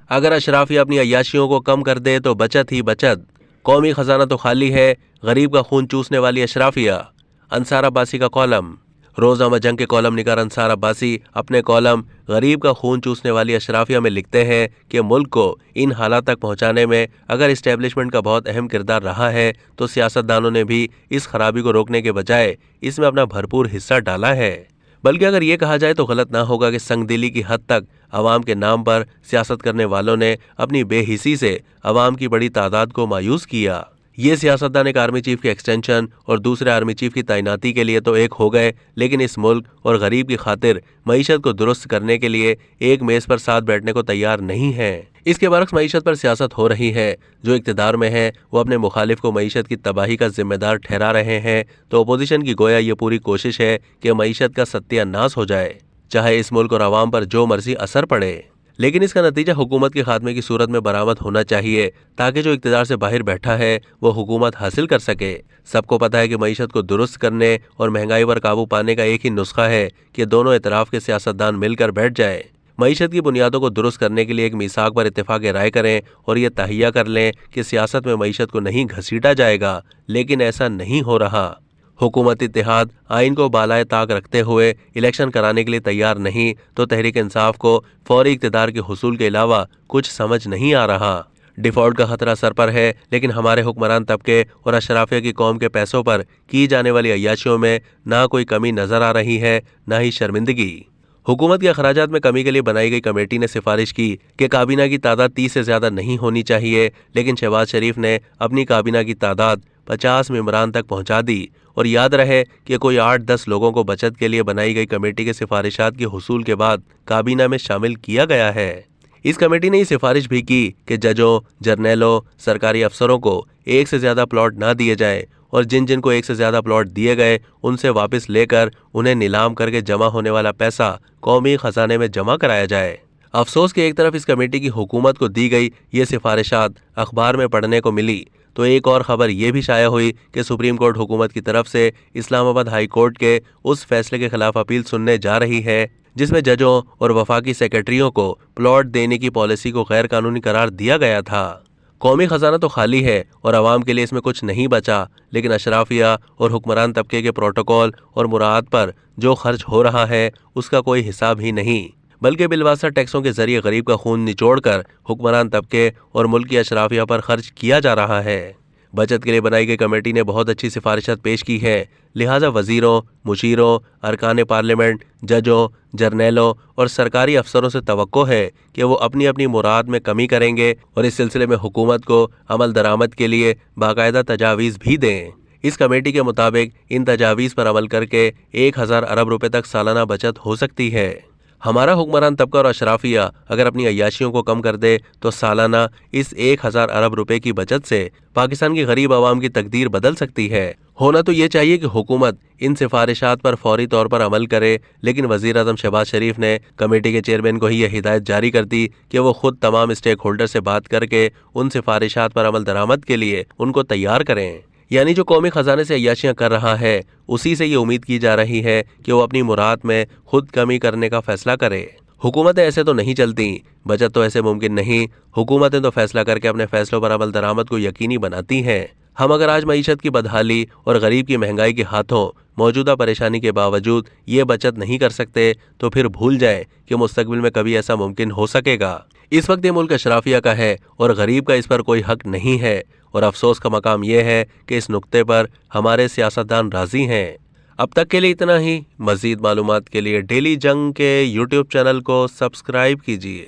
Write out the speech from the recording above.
اگر اشرافیہ اپنی عیاشیوں کو کم کر دے تو بچت ہی بچت، قومی خزانہ تو خالی ہے، غریب کا خون چوسنے والی اشرافیہ۔ انصار عباسی کا کالم۔ روزنامہ جنگ کے کالم نگار انصار عباسی اپنے کالم غریب کا خون چوسنے والی اشرافیہ میں لکھتے ہیں کہ ملک کو ان حالات تک پہنچانے میں اگر اسٹیبلشمنٹ کا بہت اہم کردار رہا ہے تو سیاستدانوں نے بھی اس خرابی کو روکنے کے بجائے اس میں اپنا بھرپور حصہ ڈالا ہے۔ بلکہ اگر یہ کہا جائے تو غلط نہ ہوگا کہ سنگ دلی کی حد تک عوام کے نام پر سیاست کرنے والوں نے اپنی بے حسی سے عوام کی بڑی تعداد کو مایوس کیا۔ یہ سیاستدان ایک آرمی چیف کے ایکسٹینشن اور دوسرے آرمی چیف کی تعیناتی کے لیے تو ایک ہو گئے، لیکن اس ملک اور غریب کی خاطر معیشت کو درست کرنے کے لیے ایک میز پر ساتھ بیٹھنے کو تیار نہیں ہیں۔ اس کے برعکس معیشت پر سیاست ہو رہی ہے۔ جو اقتدار میں ہیں وہ اپنے مخالف کو معیشت کی تباہی کا ذمہ دار ٹھہرا رہے ہیں، تو اپوزیشن کی گویا یہ پوری کوشش ہے کہ معیشت کا ستیہ ناش ہو جائے، چاہے اس ملک اور عوام پر جو مرضی اثر پڑے۔ لیکن اس کا نتیجہ حکومت کے خاتمے کی صورت میں برآمد ہونا چاہیے تاکہ جو اقتدار سے باہر بیٹھا ہے وہ حکومت حاصل کر سکے۔ سب کو پتہ ہے کہ معیشت کو درست کرنے اور مہنگائی پر قابو پانے کا ایک ہی نسخہ ہے کہ دونوں اطراف کے سیاستدان مل کر بیٹھ جائیں، معیشت کی بنیادوں کو درست کرنے کے لیے ایک میثاق پر اتفاق رائے کریں اور یہ تہیہ کر لیں کہ سیاست میں معیشت کو نہیں گھسیٹا جائے گا، لیکن ایسا نہیں ہو رہا۔ حکومت اتحاد آئین کو بالائے طاق رکھتے ہوئے الیکشن کرانے کے لیے تیار نہیں تو تحریک انصاف کو فوری اقتدار کے حصول کے علاوہ کچھ سمجھ نہیں آ رہا۔ ڈیفالٹ کا خطرہ سر پر ہے، لیکن ہمارے حکمران طبقے اور اشرافیہ کی قوم کے پیسوں پر کی جانے والی عیاشیوں میں نہ کوئی کمی نظر آ رہی ہے، نہ ہی شرمندگی۔ حکومت کے اخراجات میں کمی کے لیے بنائی گئی کمیٹی نے سفارش کی کہ کابینہ کی تعداد 30 سے زیادہ نہیں ہونی چاہیے، لیکن شہباز شریف نے اپنی کابینہ کی تعداد 50 ممبران تک پہنچا دی، اور یاد رہے کہ کوئی 8-10 لوگوں کو بچت کے لیے بنائی گئی کمیٹی کے سفارشات کے حصول کے بعد کابینہ میں شامل کیا گیا ہے۔ اس کمیٹی نے یہ سفارش بھی کی کہ ججوں، جرنیلوں، سرکاری افسروں کو ایک سے زیادہ پلاٹ نہ دیے جائیں، اور جن جن کو ایک سے زیادہ پلاٹ دیے گئے ان سے واپس لے کر انہیں نیلام کر کے جمع ہونے والا پیسہ قومی خزانے میں جمع کرایا جائے۔ افسوس کہ ایک طرف اس کمیٹی کی حکومت کو دی گئی یہ سفارشات اخبار میں پڑھنے کو ملی، تو ایک اور خبر یہ بھی شائع ہوئی کہ سپریم کورٹ حکومت کی طرف سے اسلام آباد ہائی کورٹ کے اس فیصلے کے خلاف اپیل سننے جا رہی ہے جس میں ججوں اور وفاقی سیکرٹریوں کو پلاٹ دینے کی پالیسی کو غیر قانونی قرار دیا گیا تھا۔ قومی خزانہ تو خالی ہے اور عوام کے لیے اس میں کچھ نہیں بچا، لیکن اشرافیہ اور حکمران طبقے کے پروٹوکول اور مراعات پر جو خرچ ہو رہا ہے اس کا کوئی حساب ہی نہیں، بلکہ بالواسطہ ٹیکسوں کے ذریعے غریب کا خون نچوڑ کر حکمران طبقے اور ملکی اشرافیہ پر خرچ کیا جا رہا ہے۔ بچت کے لیے بنائی گئی کمیٹی نے بہت اچھی سفارشات پیش کی ہیں، لہٰذا وزیروں، مشیروں، ارکان پارلیمنٹ، ججوں، جرنیلوں اور سرکاری افسروں سے توقع ہے کہ وہ اپنی اپنی مراد میں کمی کریں گے اور اس سلسلے میں حکومت کو عمل درآمد کے لیے باقاعدہ تجاویز بھی دیں۔ اس کمیٹی کے مطابق ان تجاویز پر عمل کر کے 1000 ارب روپے تک سالانہ بچت ہو سکتی ہے۔ ہمارا حکمران طبقہ اور اشرافیہ اگر اپنی عیاشیوں کو کم کر دے تو سالانہ اس 1000 ارب روپے کی بچت سے پاکستان کی غریب عوام کی تقدیر بدل سکتی ہے۔ ہونا تو یہ چاہیے کہ حکومت ان سفارشات پر فوری طور پر عمل کرے، لیکن وزیر اعظم شہباز شریف نے کمیٹی کے چیئرمین کو ہی یہ ہدایت جاری کر دی کہ وہ خود تمام اسٹیک ہولڈر سے بات کر کے ان سفارشات پر عمل درآمد کے لیے ان کو تیار کریں۔ یعنی جو قومی خزانے سے عیاشیاں کر رہا ہے اسی سے یہ امید کی جا رہی ہے کہ وہ اپنی مراد میں خود کمی کرنے کا فیصلہ کرے۔ حکومتیں ایسے تو نہیں چلتی، بچت تو ایسے ممکن نہیں، حکومتیں تو فیصلہ کر کے اپنے فیصلوں پر عمل درآمد کو یقینی بناتی ہیں۔ ہم اگر آج معیشت کی بدحالی اور غریب کی مہنگائی کے ہاتھوں موجودہ پریشانی کے باوجود یہ بچت نہیں کر سکتے تو پھر بھول جائیں کہ مستقبل میں کبھی ایسا ممکن ہو سکے گا۔ اس وقت یہ ملک اشرافیہ کا ہے اور غریب کا اس پر کوئی حق نہیں ہے، اور افسوس کا مقام یہ ہے کہ اس نقطے پر ہمارے سیاستدان راضی ہیں۔ اب تک کے لیے اتنا ہی۔ مزید معلومات کے لیے ڈیلی جنگ کے یوٹیوب چینل کو سبسکرائب کیجیے۔